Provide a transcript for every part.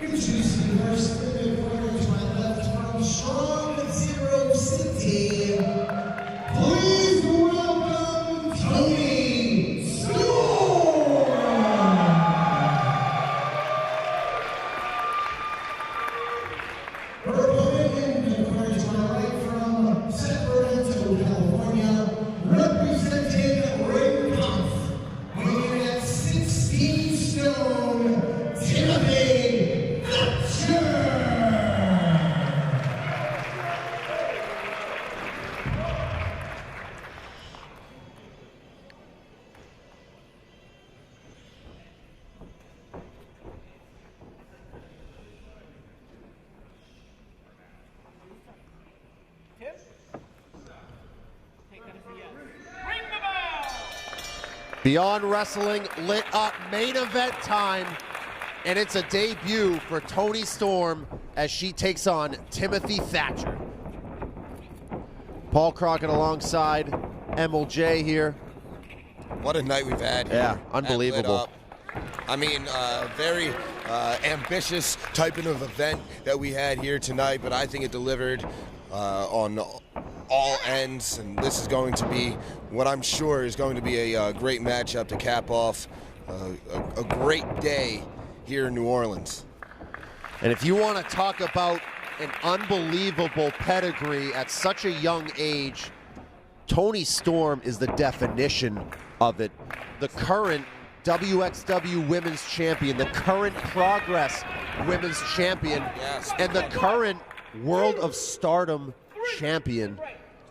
Introducing first in the corner to my left from Strong Zero City. Please welcome Toni Storm. Her opponent in the corner to my right from Sacramento, California, representing Ring Puff, weighing at 16 stone, Timothy Thatcher. Beyond Wrestling lit up, main event time, and it's a debut for Toni Storm as she takes on Timothy Thatcher. Paul Crockett alongside MLJ here. What a night we've had here. Yeah, unbelievable. I mean, very ambitious type of event that we had here tonight, but I think it delivered on all ends, and this is going to be what I'm sure is going to be a great matchup to cap off a great day here in New Orleans. And if you want to talk about an unbelievable pedigree at such a young age, Toni Storm is the definition of it. The current WXW Women's Champion, the current Progress Women's Champion, and the current World of Stardom Champion.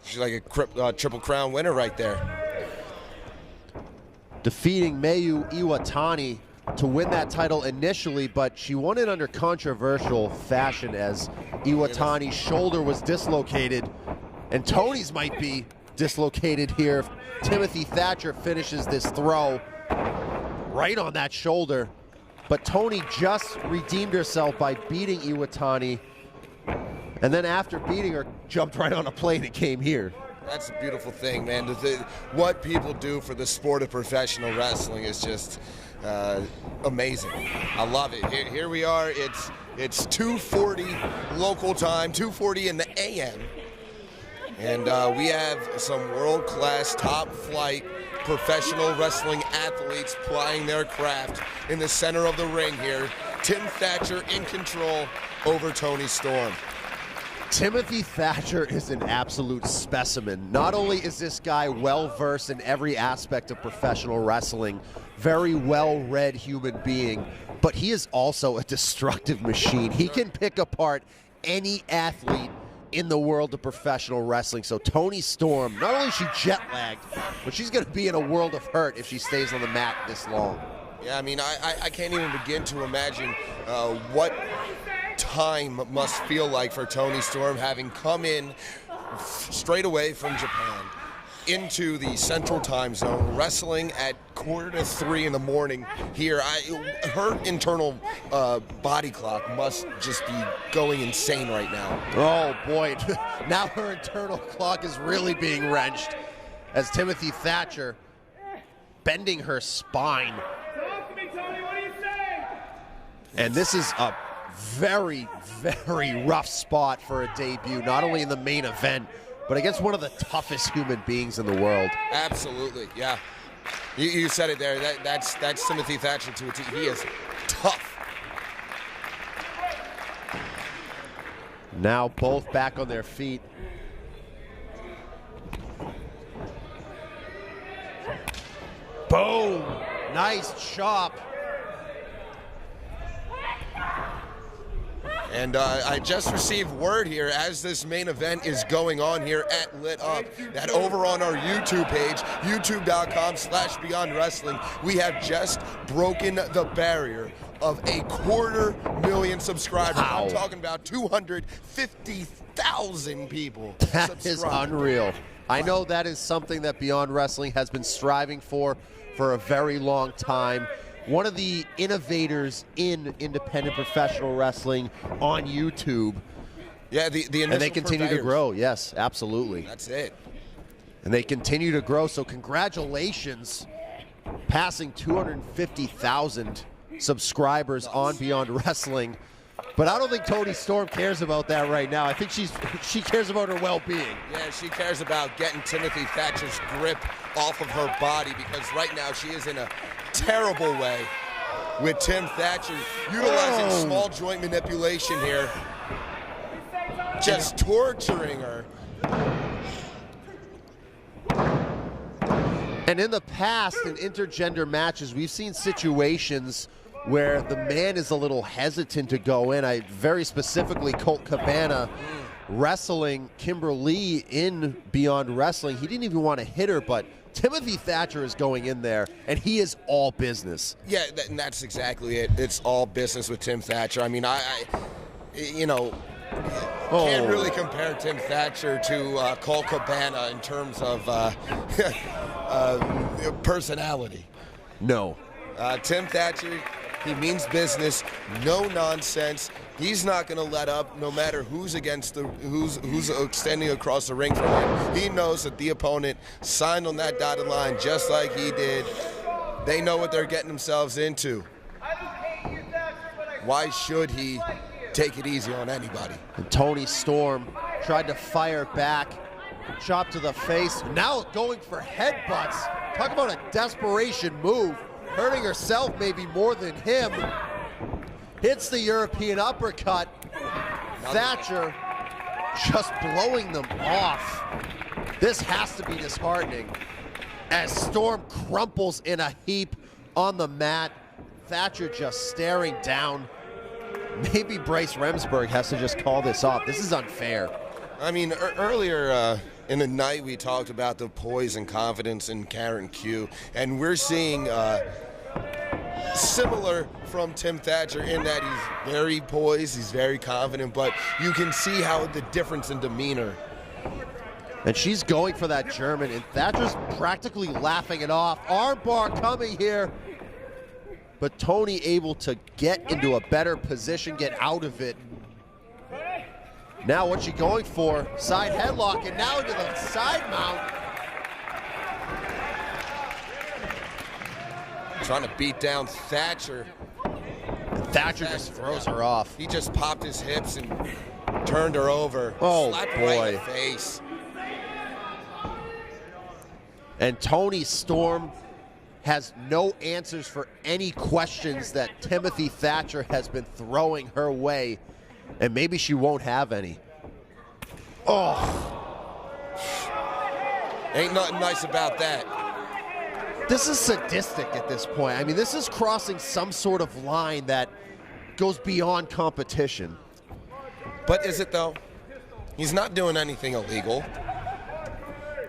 She's like a Triple Crown winner right there. Defeating Mayu Iwatani to win that title initially, but she won it under controversial fashion as Iwatani's shoulder was dislocated, and Toni's might be dislocated here if Timothy Thatcher finishes this throw right on that shoulder. But Toni just redeemed herself by beating Iwatani, and then after beating her, jumped right on a plane and came here. That's a beautiful thing, man. What people do for the sport of professional wrestling is just amazing. I love it. Here we are. It's 2:40 local time, 2:40 in the AM. And we have some world-class, top-flight professional wrestling athletes plying their craft in the center of the ring here. Tim Thatcher in control over Toni Storm. Timothy Thatcher is an absolute specimen. Not only is this guy well-versed in every aspect of professional wrestling, very well-read human being, but he is also a destructive machine. He can pick apart any athlete in the world of professional wrestling. So Toni Storm, not only is she jet-lagged, but she's going to be in a world of hurt if she stays on the mat this long. Yeah, I mean, I can't even begin to imagine what time must feel like for Toni Storm, having come in straight away from Japan into the Central Time Zone, wrestling at 2:45 in the morning here. Her internal body clock must just be going insane right now. Oh boy, now her internal clock is really being wrenched as Timothy Thatcher bending her spine. Talk to me, Toni, what do you say? And this is a very, very rough spot for a debut, not only in the main event, but against one of the toughest human beings in the world. Absolutely, yeah. You said it there. That's Timothy Thatcher to a T. He is tough. Now both back on their feet. Boom! Nice chop. And I just received word here as this main event is going on here at Lit Up that over on our YouTube page, youtube.com/BeyondWrestling, we have just broken the barrier of 250,000 subscribers. Wow. I'm talking about 250,000 people. That is unreal. I know that is something that Beyond Wrestling has been striving for a very long time. One of the innovators in independent professional wrestling on YouTube. Yeah, the and they continue to grow. Yes, absolutely. That's it. And they continue to grow. So congratulations, passing 250,000 subscribers on Beyond Wrestling. But I don't think Toni Storm cares about that right now. I think she cares about her well-being. Yeah, she cares about getting Timothy Thatcher's grip off of her body, because right now she is in a terrible way with Tim Thatcher utilizing small joint manipulation here, just torturing her. And in the past, in intergender matches, we've seen situations where the man is a little hesitant to go in. Very specifically, Colt Cabana wrestling Kimberly in Beyond Wrestling. He didn't even want to hit her, but Timothy Thatcher is going in there, and he is all business. Yeah, and that's exactly it. It's all business with Tim Thatcher. I mean, can't really compare Tim Thatcher to Colt Cabana in terms of personality. No. Tim Thatcher, he means business, no nonsense. He's not going to let up, no matter who's who's extending across the ring from him. He knows that the opponent signed on that dotted line just like he did. They know what they're getting themselves into. Why should he take it easy on anybody? And Toni Storm tried to fire back, chop to the face. Now going for headbutts. Talk about a desperation move. Hurting herself maybe more than him. Hits the European uppercut. Thatcher just blowing them off. This has to be disheartening as Storm crumples in a heap on the mat. Thatcher just staring down. Maybe Bryce Remsburg has to just call this off. This is unfair. I mean, earlier in the night we talked about the poise and confidence in Karen Q, and we're seeing similar from Tim Thatcher in that he's very poised, he's very confident, but you can see how the difference in demeanor. And she's going for that German, and Thatcher's practically laughing it off. Armbar coming here, but Toni able to get into a better position, get out of it. Now what's she going for? Side headlock, and now into the side mount. Trying to beat down Thatcher. And Thatcher just throws her off. He just popped his hips and turned her over. Oh, slapped her boy. right in the face. And Toni Storm has no answers for any questions that Timothy Thatcher has been throwing her way. And maybe she won't have any. Oh. Ain't nothing nice about that. This is sadistic at this point. I mean, this is crossing some sort of line that goes beyond competition. But is it though? He's not doing anything illegal.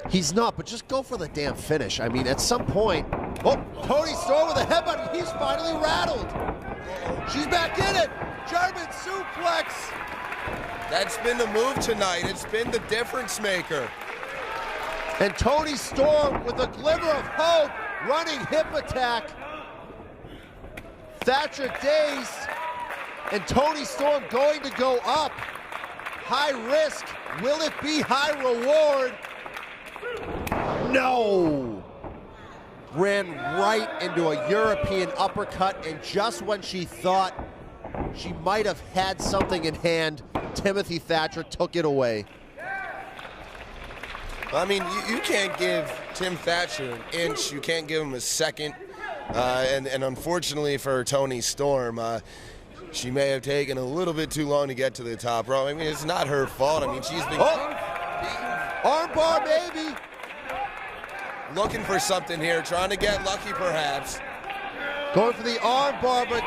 He's not, but just go for the damn finish. I mean, at some point, oh, Toni Storm with a headbutt. He's finally rattled. She's back in it. German suplex. That's been the move tonight. It's been the difference maker. And Toni Storm with a glimmer of hope, running hip attack. Thatcher dazed, and Toni Storm going to go up. High risk, will it be high reward? No. Ran right into a European uppercut, and just when she thought she might have had something in hand, Timothy Thatcher took it away. I mean, you can't give Tim Thatcher an inch. You can't give him a second. And unfortunately for Toni Storm, she may have taken a little bit too long to get to the top rope. I mean, it's not her fault. I mean, she's been armbar, baby. Looking for something here, trying to get lucky perhaps. Going for the armbar, but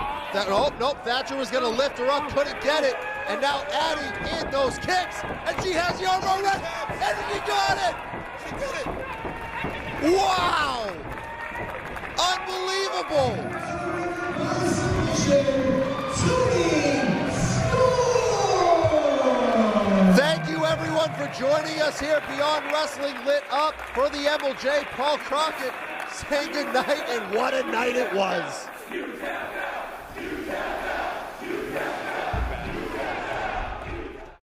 nope, Thatcher was going to lift her up, couldn't get it. And now adding in those kicks, and she has the armbar ready, and she got it! She did it! Wow! Unbelievable! Thank you everyone for joining us here Beyond Wrestling Lit Up for the MLJ. Paul Crockett saying good night, and what a night it was.